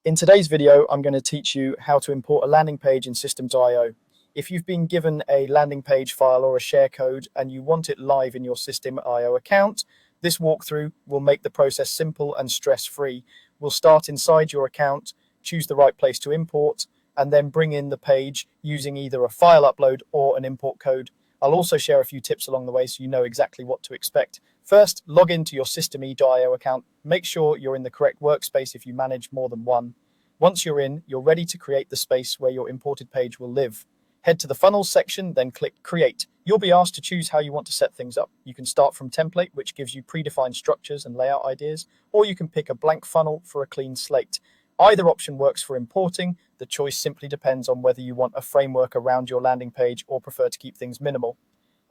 In today's video, I'm going to teach you how to import a landing page in System.io. If you've been given a landing page file or a share code and you want it live in your System.io account, this walkthrough will make the process simple and stress-free. We'll start inside your account, choose the right place to import, and then bring in the page using either a file upload or an import code. I'll also share a few tips along the way so you know exactly what to expect. First, log into your System.io account. Make sure you're in the correct workspace if you manage more than one. Once you're in, you're ready to create the space where your imported page will live. Head to the Funnels section, then click Create. You'll be asked to choose how you want to set things up. You can start from Template, which gives you predefined structures and layout ideas, or you can pick a blank funnel for a clean slate. Either option works for importing. The choice simply depends on whether you want a framework around your landing page or prefer to keep things minimal.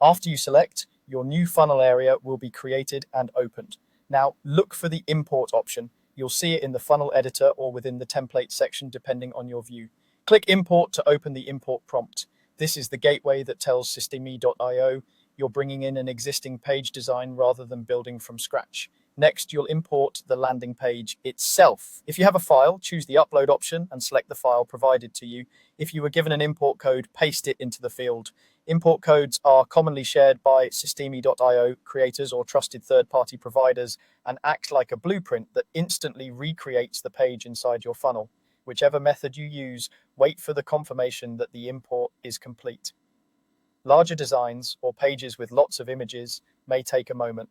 After you select, your new funnel area will be created and opened. Now, look for the import option. You'll see it in the funnel editor or within the template section, depending on your view. Click Import to open the import prompt. This is the gateway that tells System.io you're bringing in an existing page design rather than building from scratch. Next, you'll import the landing page itself. If you have a file, choose the upload option and select the file provided to you. If you were given an import code, paste it into the field. Import codes are commonly shared by System.io creators or trusted third-party providers and act like a blueprint that instantly recreates the page inside your funnel. Whichever method you use, wait for the confirmation that the import is complete. Larger designs or pages with lots of images may take a moment.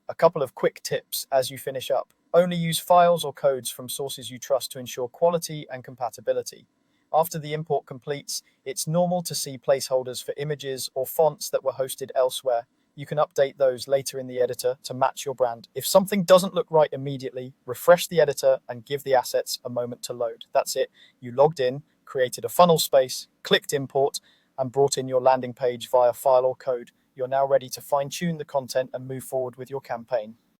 A couple of quick tips as you finish up. Only use files or codes from sources you trust to ensure quality and compatibility. After the import completes, it's normal to see placeholders for images or fonts that were hosted elsewhere. You can update those later in the editor to match your brand. If something doesn't look right immediately, refresh the editor and give the assets a moment to load. That's it. You logged in, created a funnel space, clicked import, and brought in your landing page via file or code. You're now ready to fine-tune the content and move forward with your campaign.